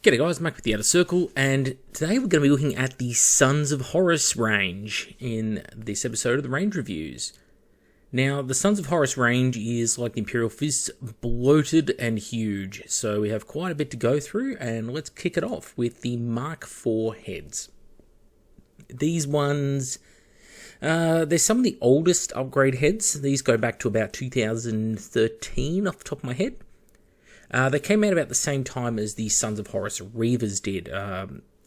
G'day guys, Mac with the Outer Circle, and today we're going to be looking at the Sons of Horus range in this episode of the Range Reviews. Now, the Sons of Horus range is, like the Imperial Fists, bloated and huge, so we have quite a bit to go through, and let's kick it off with the Mark IV heads. These ones, they're some of the oldest upgrade heads. These go back to about 2013 off the top of my head. They came out about the same time as the Sons of Horus Reavers did.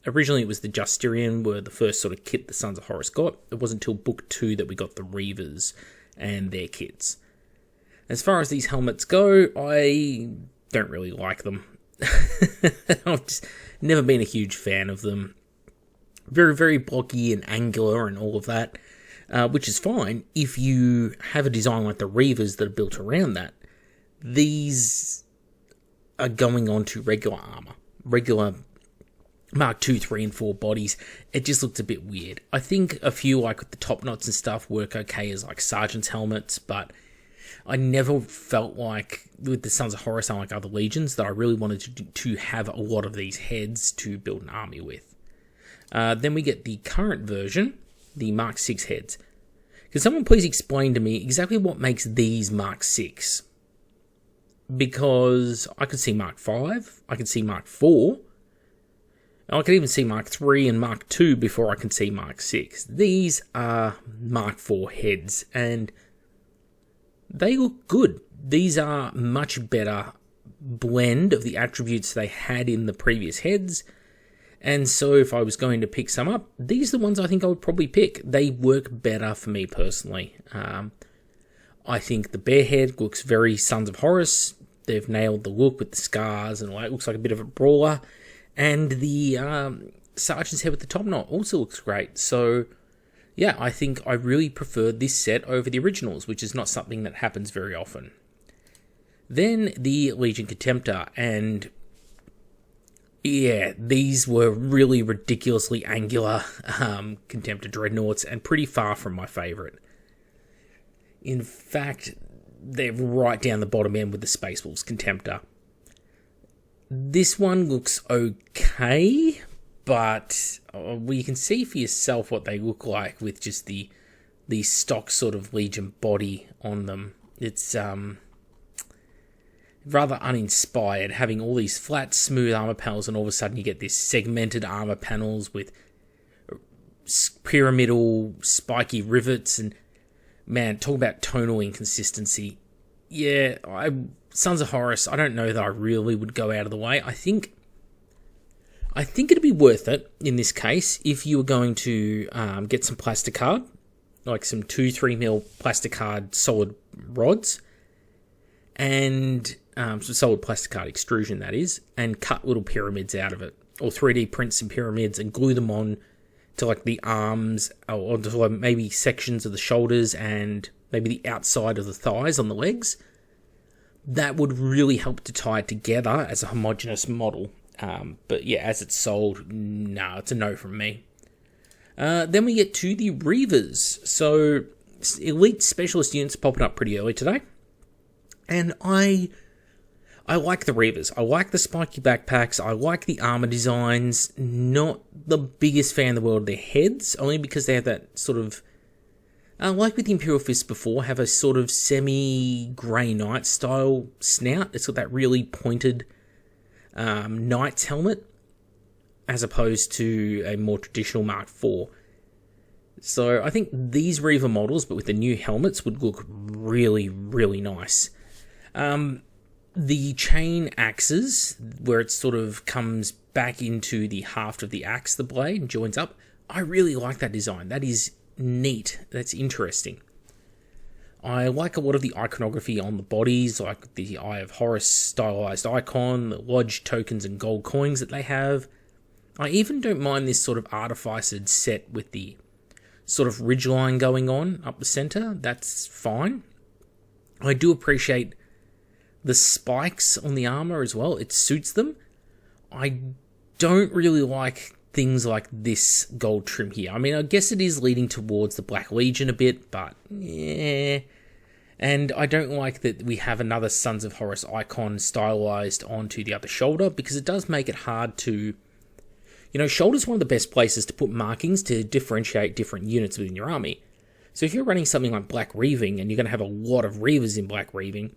Originally, it was the Justinian were the first sort of kit the Sons of Horus got. It wasn't until Book 2 that we got the Reavers and their kits. As far as these helmets go, I don't really like them. I've just never been a huge fan of them. Very, very blocky and angular and all of that, which is fine if you have a design like the Reavers that are built around that. These are going on to regular armor, regular Mark 2, 3, and 4 bodies. It just looks a bit weird. I think a few, like with the top knots and stuff, work okay as like sergeant's helmets, but I never felt like, with the Sons of Horus, unlike other legions, that I really wanted to have a lot of these heads to build an army with. Then we get the current version, the Mark 6 heads. Can someone please explain to me exactly what makes these Mark 6? Because I could see Mark 5, I could see Mark 4, I could even see Mark 3 and Mark 2 before I can see Mark 6. These are Mark 4 heads, and they look good. These are much better blend of the attributes they had in the previous heads, and so if I was going to pick some up, these are the ones I think I would probably pick. They work better for me personally. I think the bear head looks very Sons of Horus. They've nailed the look with the scars and it looks like a bit of a brawler. And the sergeant's head with the top knot also looks great. So, yeah, I think I really prefer this set over the originals, which is not something that happens very often. Then the Legion Contemptor, and yeah, these were really ridiculously angular Contemptor Dreadnoughts and pretty far from my favourite. In fact, they're right down the bottom end with the Space Wolves Contemptor. This one looks okay, but you can see for yourself what they look like with just the stock sort of Legion body on them. It's rather uninspired, having all these flat, smooth armor panels, and all of a sudden you get this segmented armor panels with pyramidal, spiky rivets, and man, talk about tonal inconsistency. Yeah, Sons of Horus, I don't know that I really would go out of the way. I think it'd be worth it in this case if you were going to get some plasticard, like some 2-3mm plasticard solid rods, and some solid plasticard extrusion, that is, and cut little pyramids out of it, or 3D print some pyramids and glue them on to like the arms, or to like maybe sections of the shoulders and maybe the outside of the thighs on the legs. That would really help to tie it together as a homogeneous model. But yeah, as it's sold, no, it's a no from me. Then we get to the Reavers. So elite specialist units popping up pretty early today. And I like the Reavers. I like the spiky backpacks. I like the armor designs. Not the biggest fan in the world of their heads, only because they have that sort of, like with the Imperial Fists before, have a sort of semi-Grey Knight style snout. It's got that really pointed Knight's helmet, as opposed to a more traditional Mark IV. So I think these Reaver models, but with the new helmets, would look really, really nice. The chain axes, where it sort of comes back into the haft of the axe, the blade, and joins up, I really like that design. That is neat. That's interesting. I like a lot of the iconography on the bodies, like the Eye of Horus stylized icon, the lodge tokens and gold coins that they have. I even don't mind this sort of artificed set with the sort of ridgeline going on up the center. That's fine. I do appreciate the spikes on the armor as well. It suits them. I don't really like things like this gold trim here. I mean, I guess it is leading towards the Black Legion a bit, but yeah. And I don't like that we have another Sons of Horus icon stylized onto the other shoulder, because it does make it hard to... shoulder's one of the best places to put markings to differentiate different units within your army. So if you're running something like Black Reaving, and you're going to have a lot of Reavers in Black Reaving,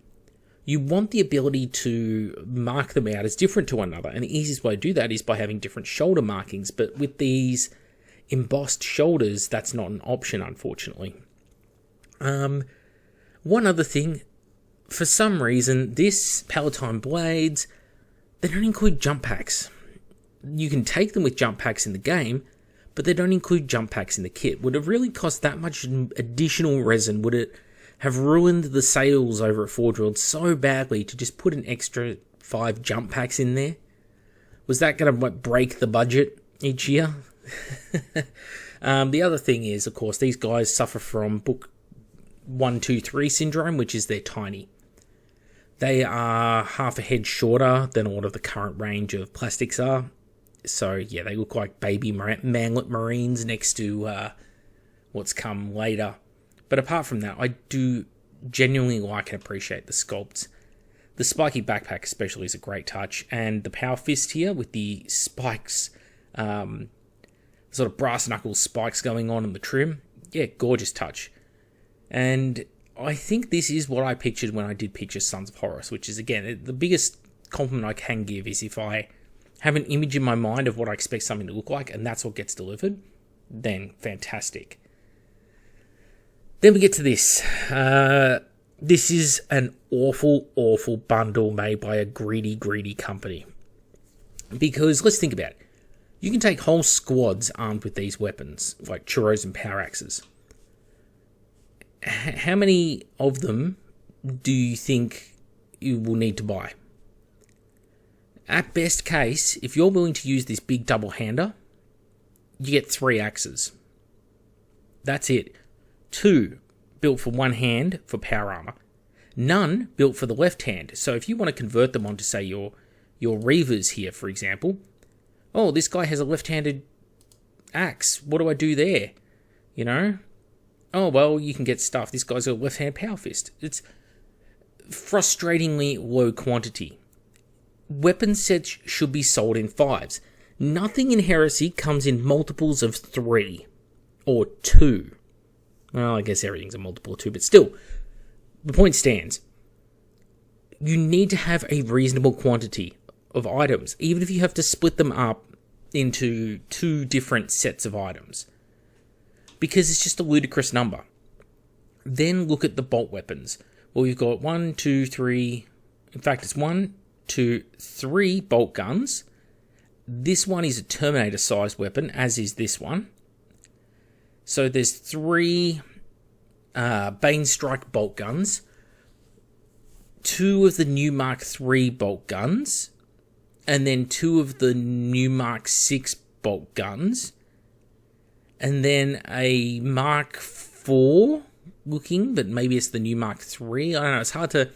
you want the ability to mark them out as different to one another. And the easiest way to do that is by having different shoulder markings. But with these embossed shoulders, that's not an option, unfortunately. One other thing, for some reason, this Palatine Blades, they don't include jump packs. You can take them with jump packs in the game, but they don't include jump packs in the kit. Would it really cost that much additional resin? Would it have ruined the sales over at Forge World so badly to just put an extra 5 jump packs in there? Was that going to break the budget each year? The other thing is, of course, these guys suffer from book 1, 2, 3 syndrome, which is they're tiny. They are half a head shorter than a lot of the current range of plastics are. So, yeah, they look like baby manlet marines next to what's come later. But apart from that, I do genuinely like and appreciate the sculpts. The spiky backpack especially is a great touch. And the power fist here with the spikes, sort of brass knuckle spikes going on in the trim. Yeah, gorgeous touch. And I think this is what I pictured when I did picture Sons of Horus, which is, again, the biggest compliment I can give is if I have an image in my mind of what I expect something to look like, and that's what gets delivered, then fantastic. Then we get to this. This is an awful, awful bundle made by a greedy, greedy company. Because let's think about it. You can take whole squads armed with these weapons, like churros and power axes. How many of them do you think you will need to buy? At best case, if you're willing to use this big double-hander, you get 3 axes. That's it. 2 built for one hand for power armor. None built for the left hand. So if you want to convert them onto, say, your Reavers here, for example, oh, this guy has a left-handed axe. What do I do there? Oh, well, you can get stuff. This guy's got a left-hand power fist. It's frustratingly low quantity. Weapon sets should be sold in 5s. Nothing in Heresy comes in multiples of 3 or 2. Well, I guess everything's a multiple of 2, but still, the point stands. You need to have a reasonable quantity of items, even if you have to split them up into 2 different sets of items, because it's just a ludicrous number. Then look at the bolt weapons. Well, you've got 1, 2, 3. In fact, it's 1, 2, 3 bolt guns. This one is a Terminator-sized weapon, as is this one. So there's 3 Bane Strike bolt guns, 2 of the new Mark III bolt guns, and then 2 of the new Mark VI bolt guns, and then a Mark IV looking, but maybe it's the new Mark III. I don't know, it's hard to...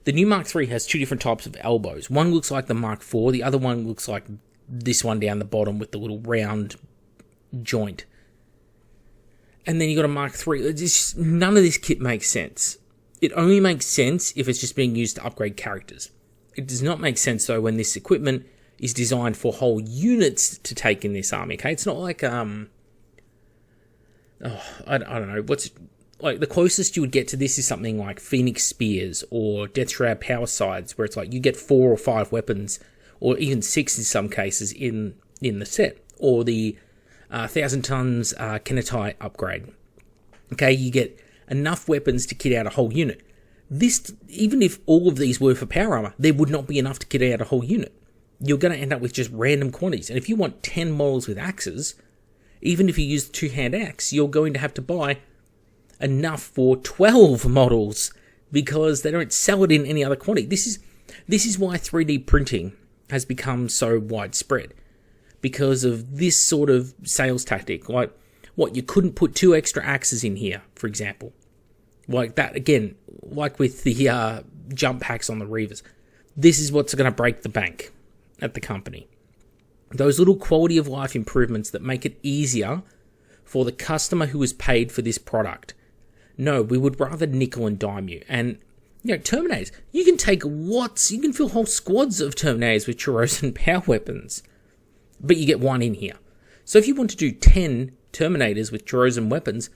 The new Mark III has 2 different types of elbows. One looks like the Mark IV, the other one looks like this one down the bottom with the little round joint. And then you got a Mark III. None of this kit makes sense. It only makes sense if it's just being used to upgrade characters. It does not make sense, though, when this equipment is designed for whole units to take in this army, okay? It's not like, I don't know, like the closest you would get to this is something like Phoenix Spears or Death Shroud Power Sides, where it's like you get 4 or 5 weapons, or even 6 in some cases in the set, or the 1,000 tons Kenetai upgrade. Okay, you get enough weapons to kit out a whole unit. This, even if all of these were for power armor, there would not be enough to kit out a whole unit. You're going to end up with just random quantities. And if you want 10 models with axes, even if you use the 2-hand axe, you're going to have to buy enough for 12 models, because they don't sell it in any other quantity. This is why 3D printing has become so widespread, because of this sort of sales tactic. Like, what, you couldn't put 2 extra axes in here, for example. Like that, again, like with the jump packs on the Reavers. This is what's going to break the bank at the company. Those little quality of life improvements that make it easier for the customer who has paid for this product. No, we would rather nickel and dime you. And, Terminators, you can take lots, you can fill whole squads of Terminators with Chorosan power weapons. But you get one in here. So if you want to do 10 Terminators with Chorosan weapons,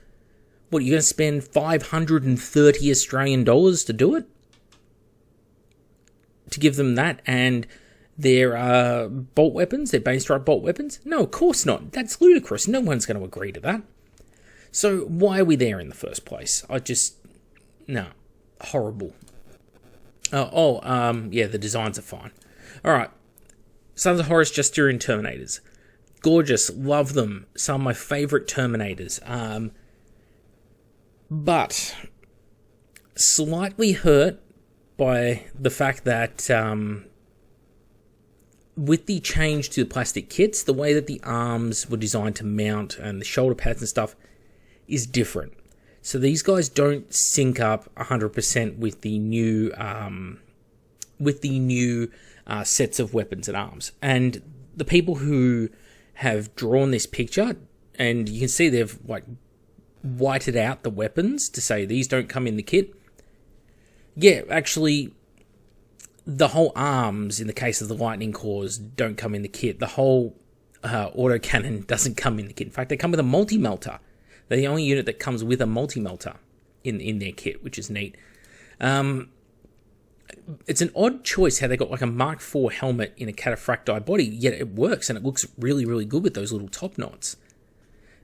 what, you're going to spend 530 Australian dollars to do it? To give them that and their bolt weapons, their Bane Strike bolt weapons? No, of course not. That's ludicrous. No one's going to agree to that. So why are we there in the first place? No, horrible. Yeah, the designs are fine. All right, Sons of Horus Justinian Terminators. Gorgeous, love them. Some of my favourite Terminators. But slightly hurt by the fact that with the change to the plastic kits, the way that the arms were designed to mount and the shoulder pads and stuff is different. So these guys don't sync up 100% with the new sets of weapons and arms. And the people who have drawn this picture, and you can see they've whited out the weapons to say these don't come in the kit. Yeah, actually, the whole arms, in the case of the lightning claws, don't come in the kit. The whole autocannon doesn't come in the kit. In fact, they come with a multi-melter. They're the only unit that comes with a multi-melter in their kit, which is neat. It's an odd choice how they got a Mark IV helmet in a cataphracti body, yet it works and it looks really, really good with those little top knots.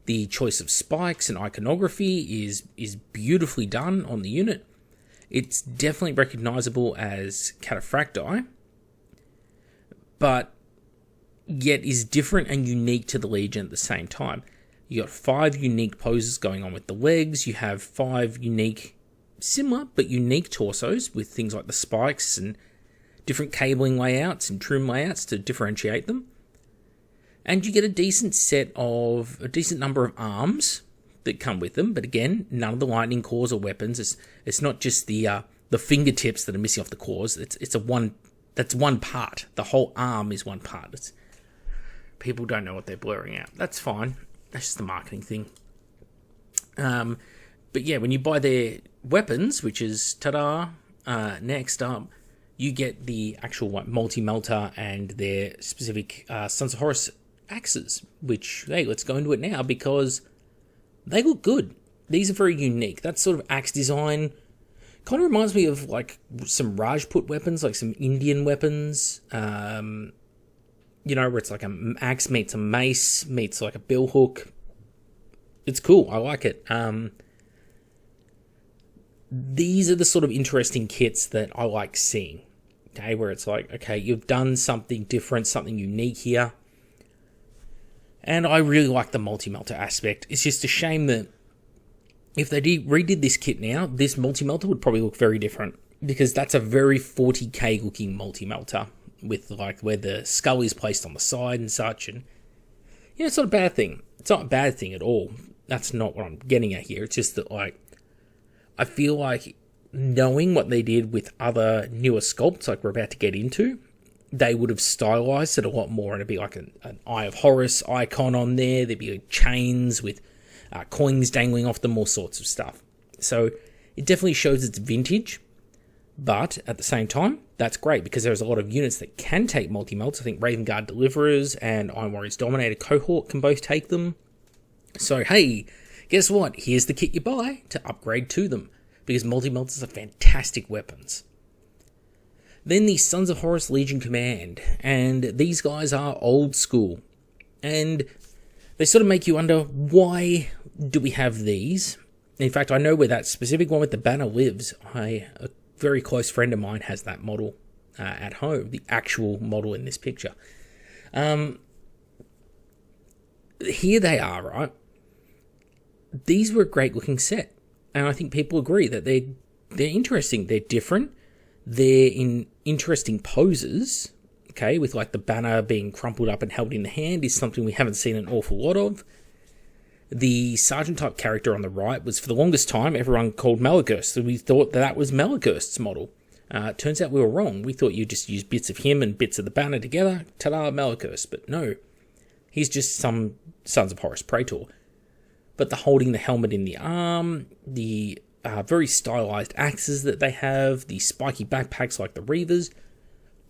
The choice of spikes and iconography is beautifully done on the unit. It's definitely recognizable as cataphracti, but yet is different and unique to the Legion at the same time. You got 5 unique poses going on with the legs. You have 5 unique, similar but unique torsos with things like the spikes and different cabling layouts and trim layouts to differentiate them. And you get a decent number of arms that come with them, but again, none of the lightning claws or weapons. It's not just the fingertips that are missing off the claws. That's one part. The whole arm is one part. People don't know what they're blurring out. That's fine. That's just a marketing thing. But yeah, when you buy their weapons, which is next up, you get the actual multi-melter and their specific Sons of Horus axes, which, hey, let's go into it now because they look good. These are very unique. That sort of axe design kind of reminds me of some Rajput weapons, like some Indian weapons, where it's like an axe meets a mace, meets like a billhook. It's cool. I like it. These are the sort of interesting kits that I like seeing. Okay, where it's like, okay, you've done something different, something unique here. And I really like the multi-melter aspect. It's just a shame that if they redid this kit now, this multi-melter would probably look very different. Because that's a very 40k looking multi-melter. With where the skull is placed on the side and such. And it's not a bad thing. It's not a bad thing at all. That's not what I'm getting at here. It's just that I feel like knowing what they did with other newer sculpts like we're about to get into, they would have stylized it a lot more, and it'd be like an Eye of Horus icon on there. There'd be chains with coins dangling off them, all sorts of stuff. So it definitely shows it's vintage, but at the same time, that's great because there's a lot of units that can take multi-melts. I think Raven Guard Deliverers and Iron Warriors Dominator Cohort can both take them. So hey, guess what? Here's the kit you buy to upgrade to them, because multi-melters are fantastic weapons. Then the Sons of Horus Legion Command, and these guys are old school. And they sort of make you wonder, why do we have these? In fact, I know where that specific one with the banner lives. A very close friend of mine has that model at home, the actual model in this picture. Here they are, right? These were a great looking set. And I think people agree that they're interesting. They're different. They're in interesting poses, okay, with the banner being crumpled up and held in the hand is something we haven't seen an awful lot of. The sergeant type character on the right was, for the longest time, everyone called Malagurst, so we thought that was Malagurst's model. Turns out we were wrong. We thought you just use bits of him and bits of the banner together, ta-da, Malagurst. But no, he's just some Sons of Horus Praetor. but the holding the helmet in the arm, the very stylized axes that they have, the spiky backpacks like the Reavers,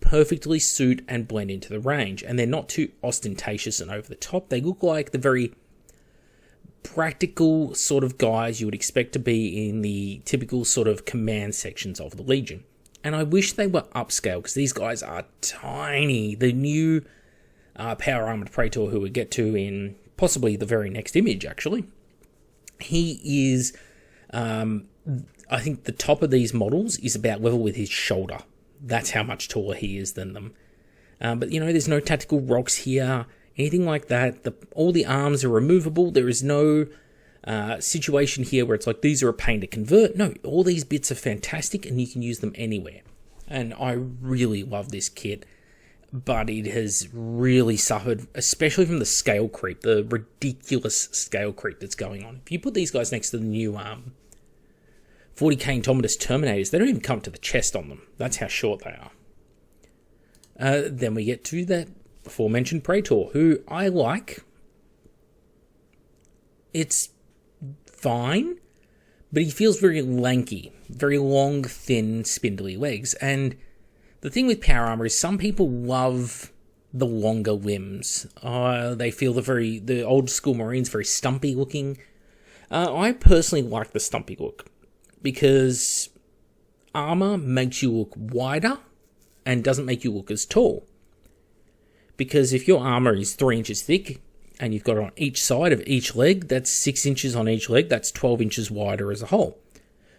perfectly suit and blend into the range. And they're not too ostentatious and over the top. They look like the very practical sort of guys you would expect to be in the typical sort of command sections of the Legion. And I wish they were upscale, because these guys are tiny. The new Power Armored Praetor, who we'll get to in possibly the very next image, actually, he is, I think the top of these models is about level with his shoulder. That's how much taller he is than them. But, there's no tactical rocks here, anything like that. All the arms are removable. There is no situation here where it's like, these are a pain to convert. No, all these bits are fantastic, and you can use them anywhere. And I really love this kit, but it has really suffered, especially from the scale creep, the ridiculous scale creep that's going on. If you put these guys next to the new 40k Intomitus Terminators, they don't even come to the chest on them. That's how short they are. Then we get to that aforementioned Praetor, who I like. It's fine, but he feels very lanky, very long, thin, spindly legs. And the thing with power armor is some people love the longer limbs. They feel the old school Marines very stumpy looking. I personally like the stumpy look, because armor makes you look wider and doesn't make you look as tall. Because if your armor is 3 inches thick and you've got it on each side of each leg, that's 6 inches on each leg, that's 12 inches wider as a whole.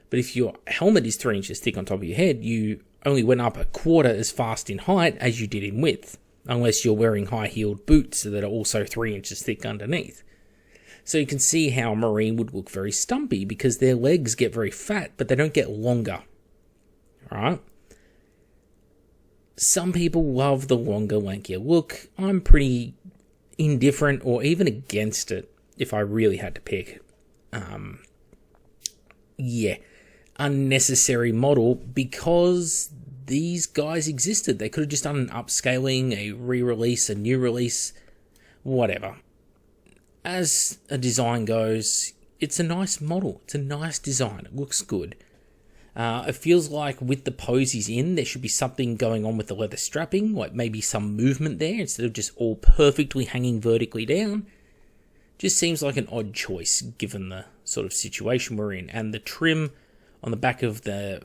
But if your helmet is 3 inches thick on top of your head, you only went up a quarter as fast in height as you did in width, unless you're wearing high-heeled boots that are also 3 inches thick underneath. So you can see how a Marine would look very stumpy, because their legs get very fat, but they don't get longer. Alright? Some people love the longer, lankier look. I'm pretty indifferent or even against it if I really had to pick. Unnecessary model, because these guys existed. They could have just done an upscaling, a re-release, a new release, whatever. As a design goes, it's a nice model. It's a nice design. It looks good. It feels like with the pose he's in, there should be something going on with the leather strapping, like maybe some movement there instead of just all perfectly hanging vertically down. Just seems like an odd choice given the sort of situation we're in. And the trim on the back of the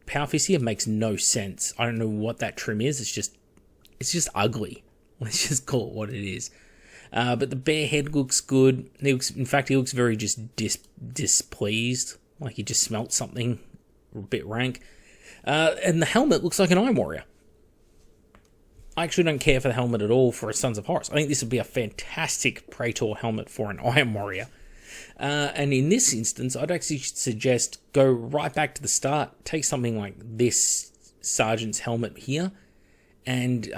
power fist here makes no sense. I don't know what that trim is. It's just ugly. Let's just call it what it is. But the bare head looks good. He looks very just displeased, like he just smelt something a bit rank. And the helmet looks like an Iron Warrior. I actually don't care for the helmet at all for a Sons of Horus. I think this would be a fantastic Praetor helmet for an Iron Warrior. And in this instance, I'd actually suggest go right back to the start, take something like this Sergeant's helmet here, and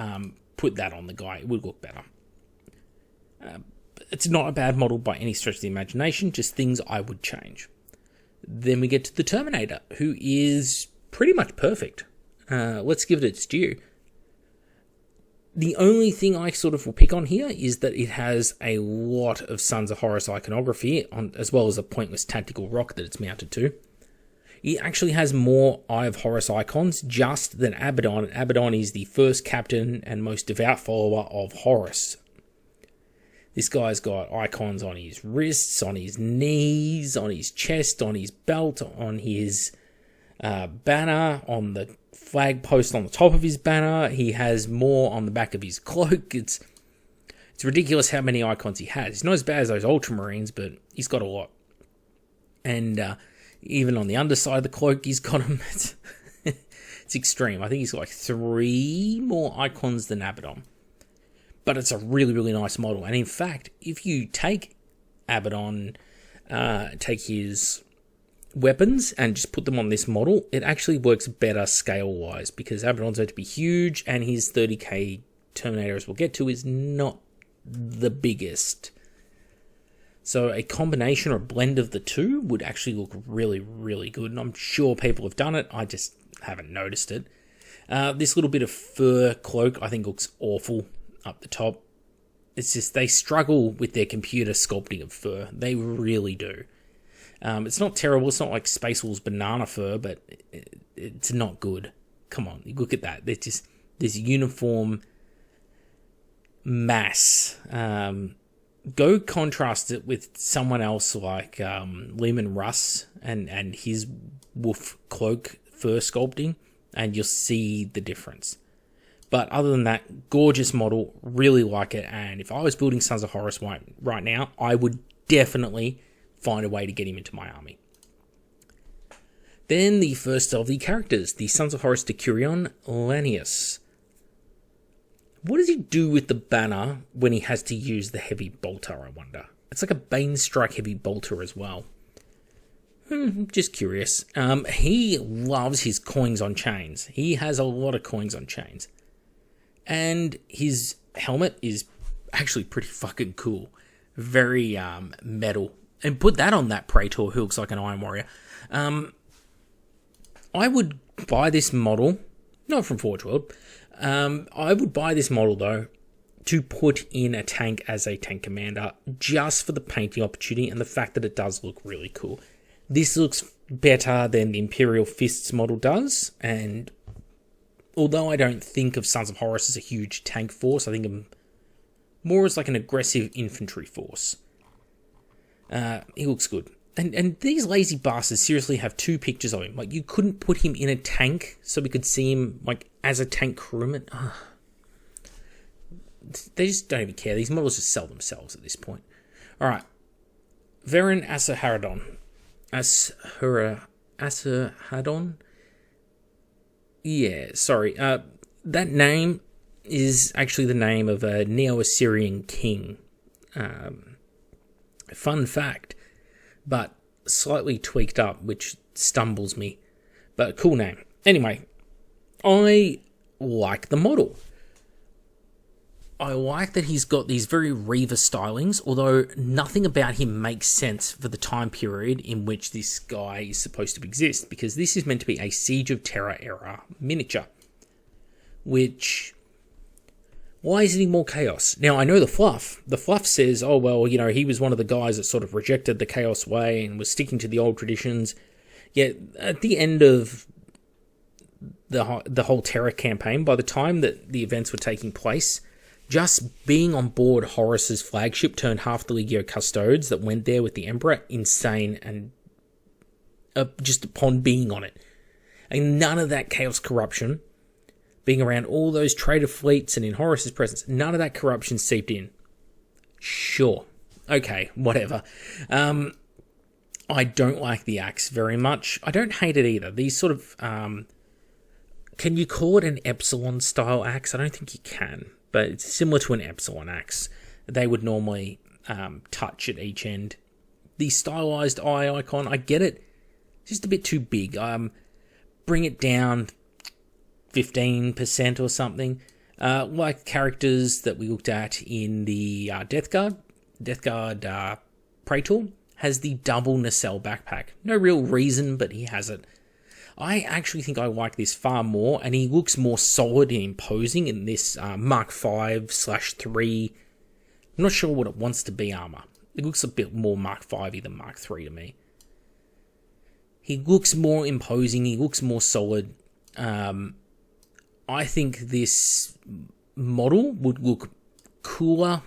put that on the guy. It would look better. It's not a bad model by any stretch of the imagination, just things I would change. Then we get to the Terminator, who is pretty much perfect. Let's give it its due. The only thing I sort of will pick on here is that it has a lot of Sons of Horus iconography, as well as a pointless tactical rock that it's mounted to. It actually has more Eye of Horus icons just than Abaddon. Abaddon is the first captain and most devout follower of Horus. This guy's got icons on his wrists, on his knees, on his chest, on his belt, on his banner, on the flag post on the top of his banner. He has more on the back of his cloak. It's ridiculous how many icons he has. He's not as bad as those Ultramarines, but he's got a lot. And even on the underside of the cloak, he's got them. It's extreme. I think he's got like 3 more icons than Abaddon. But it's a really, really nice model. And in fact, if you take Abaddon, take his weapons and just put them on this model, it actually works better scale-wise, because Abaddon's meant to be huge, and his 30k Terminator, as we'll get to, is not the biggest. So a combination or a blend of the two would actually look really, really good. And I'm sure people have done it. I just haven't noticed it. This little bit of fur cloak, I think, looks awful up the top. It's just they struggle with their computer sculpting of fur. They really do. It's not terrible. It's not like Space Wolf's banana fur, but it's not good. Come on, look at that. There's just this uniform mass. Go contrast it with someone else like Lehman Russ and his wolf cloak fur sculpting, and you'll see the difference. But other than that, gorgeous model, really like it, and if I was building Sons of Horus right now, I would definitely find a way to get him into my army. Then the first of the characters, the Sons of Horus Decurion Lanius. What does he do with the banner when he has to use the heavy bolter, I wonder? It's like a Bane Strike heavy bolter as well. Just curious. He loves his coins on chains. He has a lot of coins on chains. And his helmet is actually pretty fucking cool. Very metal. And put that on that Praetor who looks like an Iron Warrior. I would buy this model, not from Forge World. I would buy this model though to put in a tank as a tank commander, just for the painting opportunity and the fact that it does look really cool. This looks better than the Imperial Fists model does, and although I don't think of Sons of Horus as a huge tank force, I think of more as like an aggressive infantry force. He looks good. And these lazy bastards seriously have two pictures of him. Like, you couldn't put him in a tank so we could see him, like, as a tank crewman. They just don't even care. These models just sell themselves at this point. Alright. Varen Asahadon. Asahadon? Yeah, sorry. That name is actually the name of a Neo-Assyrian king. Fun fact. But slightly tweaked up, which stumbles me. But cool name. Anyway, I like the model. I like that he's got these very Reaver stylings, although nothing about him makes sense for the time period in which this guy is supposed to exist, because this is meant to be a Siege of Terror era miniature. Which... why isn't he more chaos? Now, I know the fluff. The fluff says, oh, well, you know, he was one of the guys that sort of rejected the chaos way and was sticking to the old traditions. Yet, at the end of the whole Terror campaign, by the time that the events were taking place, just being on board Horus's flagship turned half the Legio Custodes that went there with the Emperor insane, and just upon being on it. And none of that chaos corruption... being around all those traitor fleets and in Horus's presence, none of that corruption seeped in. Sure. Okay, whatever. I don't like the axe very much. I don't hate it either. These sort of... can you call it an Epsilon-style axe? I don't think you can. But it's similar to an Epsilon axe. They would normally touch at each end. The stylized eye icon, I get it. It's just a bit too big. Bring it down... 15% or something, like characters that we looked at in the Death Guard. Death Guard Praetor has the double nacelle backpack. No real reason, but he has it. I actually think I like this far more, and he looks more solid and imposing in this Mark 5/3. I'm not sure what it wants to be armor. It looks a bit more Mark 5-y than Mark 3 to me. He looks more imposing, he looks more solid. I think this model would look cooler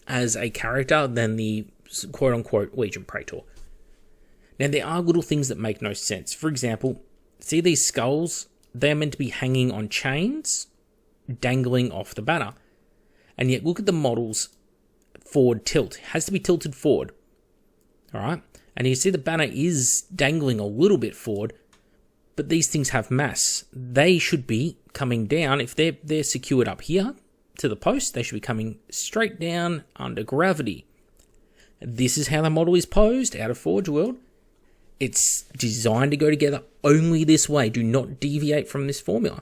as a character than the quote-unquote Legion Praetor. Now, there are little things that make no sense. For example, see these skulls? They're meant to be hanging on chains, dangling off the banner. And yet, look at the model's forward tilt. It has to be tilted forward. Alright? And you see the banner is dangling a little bit forward, but these things have mass. They should be coming down. If they're secured up here to the post, they should be coming straight down under gravity. This is how the model is posed out of Forge World. It's designed to go together only this way. Do not deviate from this formula.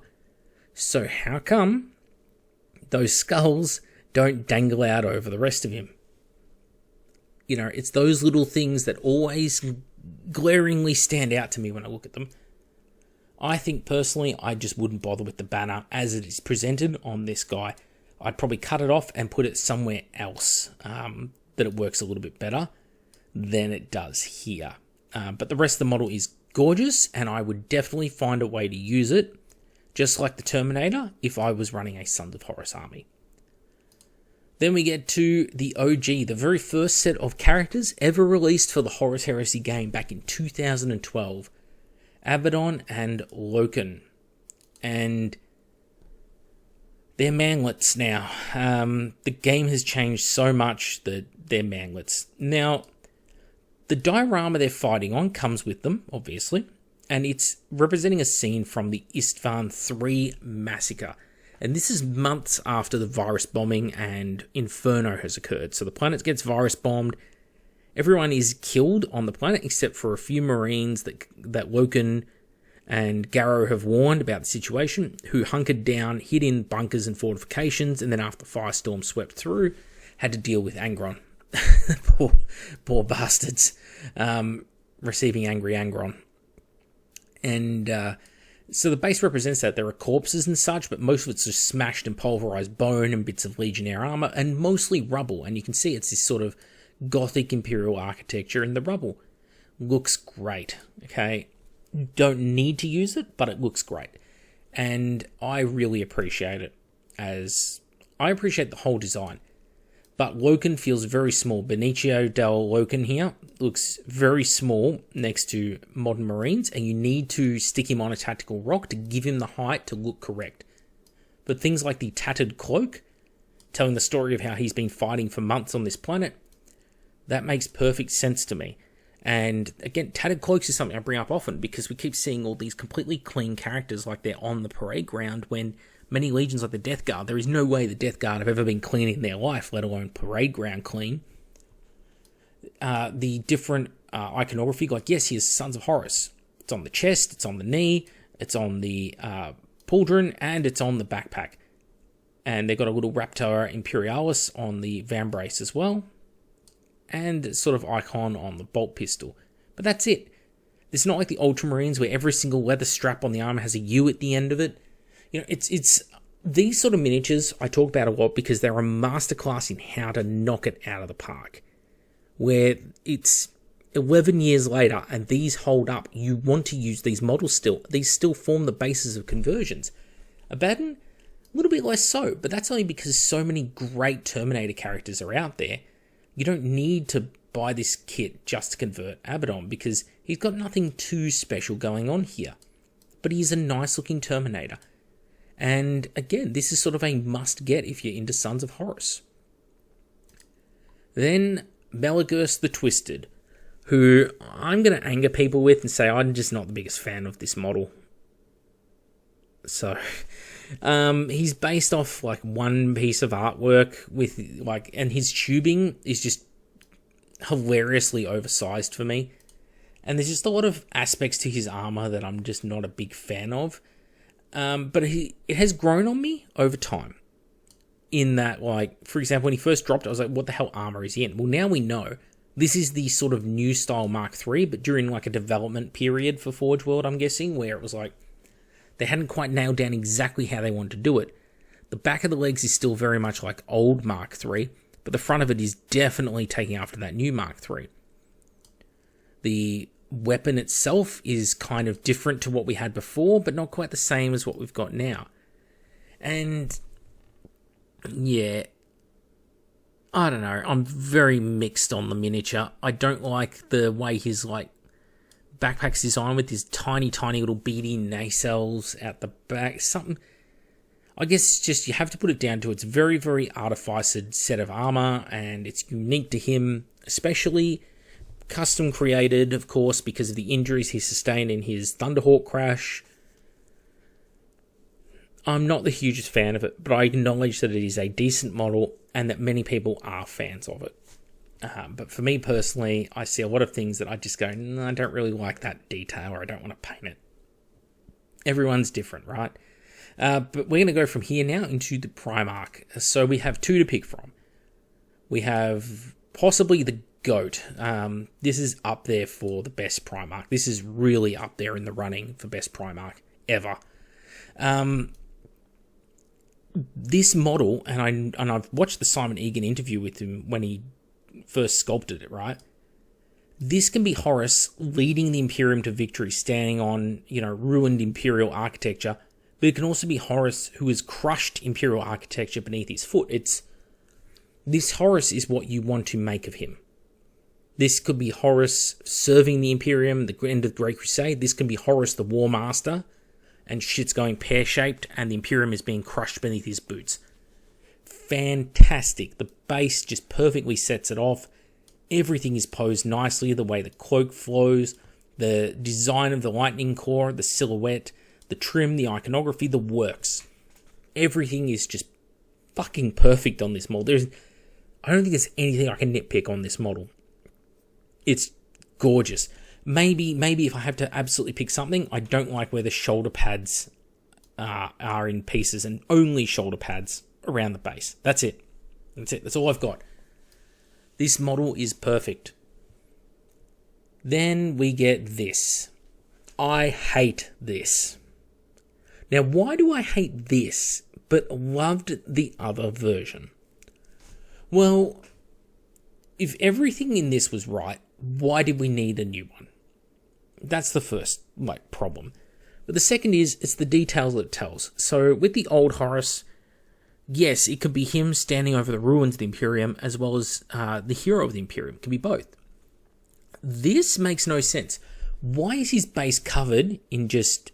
So how come those skulls don't dangle out over the rest of him? You know, it's those little things that always glaringly stand out to me when I look at them. I think personally, I just wouldn't bother with the banner as it is presented on this guy. I'd probably cut it off and put it somewhere else that it works a little bit better than it does here. But the rest of the model is gorgeous, and I would definitely find a way to use it, just like the Terminator, if I was running a Sons of Horus army. Then we get to the OG, the very first set of characters ever released for the Horus Heresy game back in 2012. Abaddon and Loken. And they're manlets now. The game has changed so much that they're manlets. Now, the diorama they're fighting on comes with them, obviously, and it's representing a scene from the Istvan III massacre. And this is months after the virus bombing and Inferno has occurred. So the planet gets virus bombed. Everyone is killed on the planet except for a few Marines that Loken and Garrow have warned about the situation, who hunkered down, hid in bunkers and fortifications, and then after Firestorm swept through, had to deal with Angron. poor bastards. Receiving angry Angron. And so the base represents that there are corpses and such, but most of it's just smashed and pulverized bone and bits of Legionnaire armor, and mostly rubble. And you can see it's this sort of Gothic Imperial architecture in the rubble. Looks great, okay? Don't need to use it, but it looks great. And I really appreciate it, as I appreciate the whole design. But Loken feels very small. Benicio del Loken here looks very small next to modern Marines, and you need to stick him on a tactical rock to give him the height to look correct. But things like the tattered cloak, telling the story of how he's been fighting for months on this planet, that makes perfect sense to me. And again, tattered cloaks is something I bring up often because we keep seeing all these completely clean characters like they're on the parade ground, when many legions like the Death Guard, there is no way the Death Guard have ever been clean in their life, let alone parade ground clean. The different iconography, like yes, here's Sons of Horus. It's on the chest, it's on the knee, it's on the pauldron, and it's on the backpack. And they've got a little Raptor Imperialis on the vambrace as well, and sort of icon on the bolt pistol. But that's it. It's not like the Ultramarines where every single leather strap on the armor has a U at the end of it. You know, it's these sort of miniatures I talk about a lot because they're a masterclass in how to knock it out of the park. Where it's 11 years later and these hold up. You want to use these models still. These still form the basis of conversions. Abaddon, a little bit less so, but that's only because so many great Terminator characters are out there. You don't need to buy this kit just to convert Abaddon because he's got nothing too special going on here. But he's a nice looking Terminator. And again, this is sort of a must get if you're into Sons of Horus. Then Melegus the Twisted, who I'm going to anger people with and say I'm just not the biggest fan of this model. So, he's based off like one piece of artwork with like, and his tubing is just hilariously oversized for me. And there's just a lot of aspects to his armor that I'm just not a big fan of. But it has grown on me over time. In that, like, for example, when he first dropped, I was like, what the hell armor is he in? Well, now we know. This is the sort of new style Mark III, but during like a development period for Forge World, I'm guessing, where it was like, they hadn't quite nailed down exactly how they wanted to do it. The back of the legs is still very much like old Mark III, but the front of it is definitely taking after that new Mark III. The weapon itself is kind of different to what we had before, but not quite the same as what we've got now. And yeah, I don't know. I'm very mixed on the miniature. I don't like the way his like backpack's designed with his tiny little beady nacelles out the back. Something, I guess it's just, you have to put it down to its very, very artificed set of armor, and it's unique to him, especially custom created, of course, because of the injuries he sustained in his Thunderhawk crash. I'm not the hugest fan of it, but I acknowledge that it is a decent model and that many people are fans of it. But for me personally, I see a lot of things that I just go, no, I don't really like that detail, or I don't want to paint it. Everyone's different, right? But we're going to go from here now into the Primarch. So we have two to pick from. We have possibly the GOAT. This is up there for the best Primarch. This is really up there in the running for best Primarch ever. this model, and I've watched the Simon Egan interview with him when he first sculpted it, right? This can be Horus leading the Imperium to victory, standing on, ruined Imperial architecture, but it can also be Horus who has crushed Imperial architecture beneath his foot. This Horus is what you want to make of him. This could be Horus serving the Imperium, the end of the Great Crusade. This can be Horus the War Master, and shit's going pear-shaped, and the Imperium is being crushed beneath his boots. Fantastic. The base just perfectly sets it off. Everything is posed nicely, the way the cloak flows, the design of the lightning core, the silhouette, the trim, the iconography, the works. Everything is just fucking perfect on this model. I don't think there's anything I can nitpick on this model. It's gorgeous. Maybe if I have to absolutely pick something, I don't like where the shoulder pads are in pieces, and only shoulder pads around the base. That's it. That's all I've got. This model is perfect. Then we get this. I hate this. Now, why do I hate this, but loved the other version? Well, if everything in this was right, why did we need a new one? That's the first, problem. But the second is, it's the details that it tells. So, with the old Horus, yes, it could be him standing over the ruins of the Imperium, as well as the hero of the Imperium. It could be both. This makes no sense. Why is his base covered in just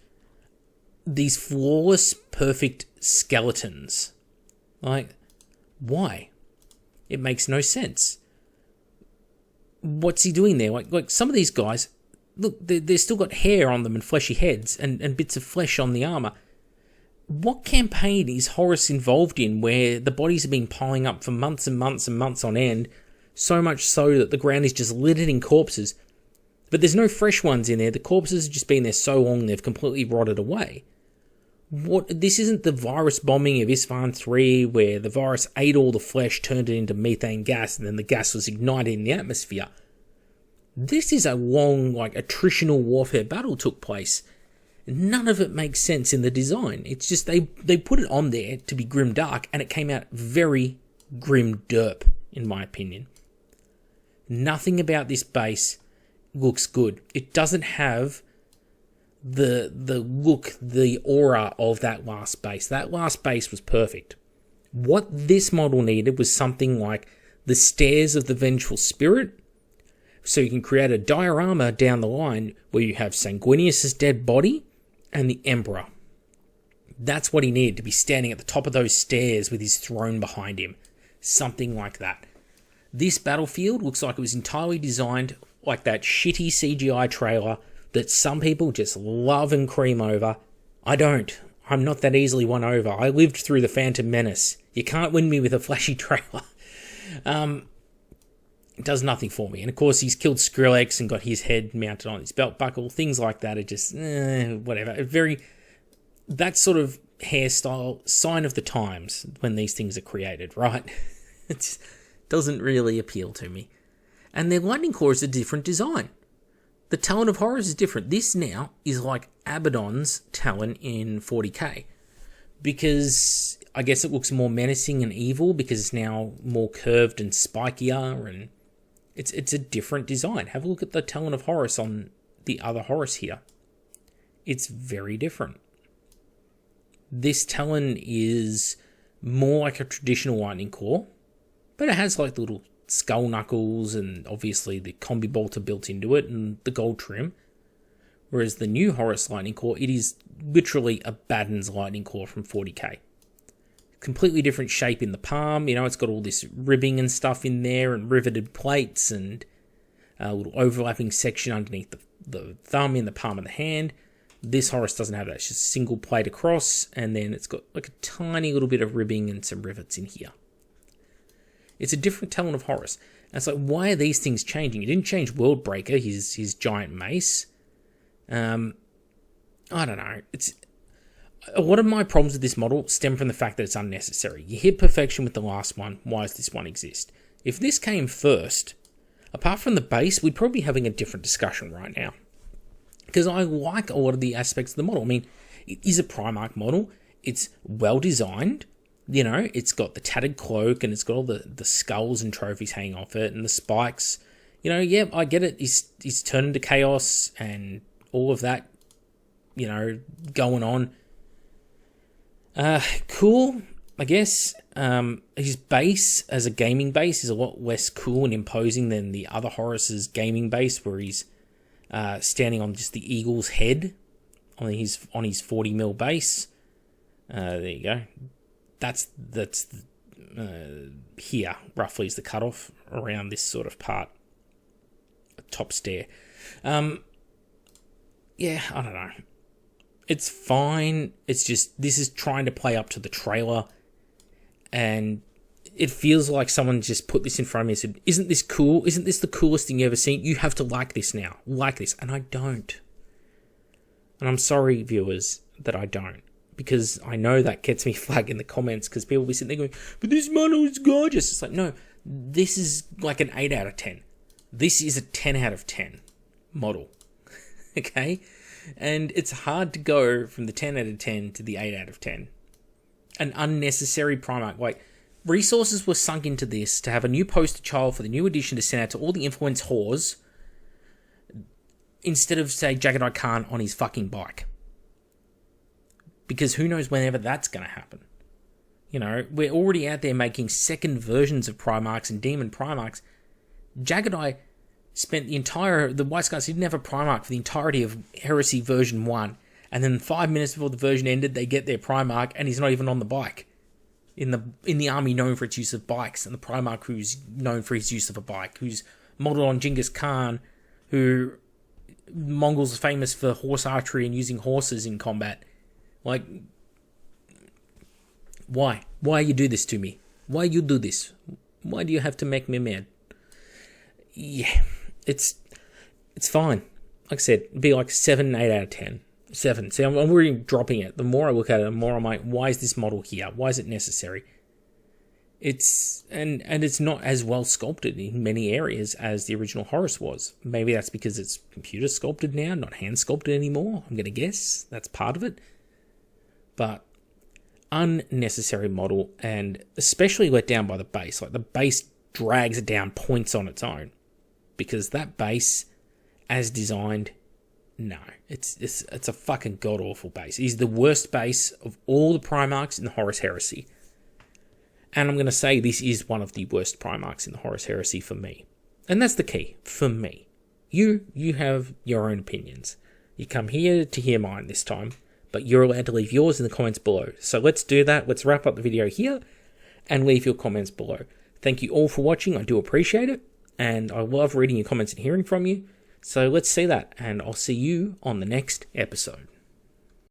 these flawless, perfect skeletons? Why? It makes no sense. What's he doing there? Like some of these guys, look, they've still got hair on them and fleshy heads and bits of flesh on the armor. What campaign is Horus involved in where the bodies have been piling up for months and months and months on end, so much so that the ground is just littered in corpses, but there's no fresh ones in there? The corpses have just been there so long they've completely rotted away. This isn't the virus bombing of Isfahan 3, where the virus ate all the flesh, turned it into methane gas, and then the gas was ignited in the atmosphere. This is a long, attritional warfare battle took place. None of it makes sense in the design. It's just they put it on there to be grim dark, and it came out very grim derp, in my opinion. Nothing about this base looks good. It doesn't have the look, the aura of that last base. That last base was perfect. What this model needed was something like the Stairs of the Vengeful Spirit, so you can create a diorama down the line where you have Sanguinius' dead body and the Emperor. That's what he needed, to be standing at the top of those stairs with his throne behind him. Something like that. This battlefield looks like it was entirely designed like that shitty CGI trailer that some people just love and cream over. I don't. I'm not that easily won over. I lived through the Phantom Menace. You can't win me with a flashy trailer. It does nothing for me. And of course, he's killed Skrillex and got his head mounted on his belt buckle. Things like that are just, whatever. That sort of hairstyle, sign of the times when these things are created, right? It doesn't really appeal to me. And their lightning core is a different design. The Talon of Horus is different. This now is like Abaddon's Talon in 40k. Because I guess it looks more menacing and evil because it's now more curved and spikier, and it's a different design. Have a look at the Talon of Horus on the other Horus here. It's very different. This Talon is more like a traditional lightning core, but it has like the little skull knuckles and obviously the combi bolter built into it and the gold trim. Whereas the new Horus lightning core, it is literally Abaddon's lightning core from 40k. Completely different shape in the palm. It's got all this ribbing and stuff in there and riveted plates and a little overlapping section underneath the thumb in the palm of the hand. This Horus doesn't have that. It's just a single plate across, and then it's got like a tiny little bit of ribbing and some rivets in here. It's a different Talon of Horus. And it's like, why are these things changing? It didn't change Worldbreaker, his giant mace. I don't know. A lot of my problems with this model stem from the fact that it's unnecessary. You hit perfection with the last one. Why does this one exist? If this came first, apart from the base, we'd probably be having a different discussion right now. Because I like a lot of the aspects of the model. I mean, it is a Primarch model. It's well designed. You know, it's got the tattered cloak and it's got all the skulls and trophies hanging off it and the spikes. You know, yeah, I get it. He's turned into chaos and all of that, you know, going on. Cool, I guess. His base as a gaming base is a lot less cool and imposing than the other Horus's gaming base, where he's standing on just the eagle's head on his 40mm base. There you go. That's here roughly is the cutoff around this sort of part, top stair. Yeah, I don't know. It's fine. It's just this is trying to play up to the trailer, and it feels like someone just put this in front of me and said, "Isn't this cool? Isn't this the coolest thing you ever seen? You have to like this now, like this." And I don't. And I'm sorry, viewers, that I don't. Because I know that gets me flagged in the comments because people will be sitting there going, "But this model is gorgeous." It's like, no, this is like an 8 out of 10. This is a 10 out of 10 model. Okay? And it's hard to go from the 10 out of 10 to the 8 out of 10. An unnecessary Primarch. Like, resources were sunk into this to have a new poster child for the new edition to send out to all the influence whores instead of, say, Jagged-Eye Khan on his fucking bike. Because who knows whenever that's going to happen. You know, we're already out there making second versions of Primarchs and Demon Primarchs. Jagged-Eye spent the White Scars didn't have a Primarch for the entirety of Heresy version 1. And then 5 minutes before the version ended, they get their Primarch and he's not even on the bike. In the army known for its use of bikes, and the Primarch who's known for his use of a bike, who's modelled on Genghis Khan, who Mongols are famous for horse archery and using horses in combat. Like, why? Why you do this to me? Why you do this? Why do you have to make me mad? Yeah, it's fine. Like I said, it'd be like 7, 8 out of 10. 7. See, I'm already dropping it. The more I look at it, the more I'm like, why is this model here? Why is it necessary? It's and it's not as well sculpted in many areas as the original Horus was. Maybe that's because it's computer sculpted now, not hand sculpted anymore. I'm gonna guess that's part of it. But unnecessary model, and especially let down by the base. Like, the base drags it down points on its own, because that base, as designed, no, it's a fucking god awful base. He's the worst base of all the Primarchs in the Horus Heresy, and I'm going to say this is one of the worst Primarchs in the Horus Heresy for me, and that's the key for me. You have your own opinions. You come here to hear mine this time. But you're allowed to leave yours in the comments below. So let's do that. Let's wrap up the video here and leave your comments below. Thank you all for watching. I do appreciate it. And I love reading your comments and hearing from you. So let's see that. And I'll see you on the next episode.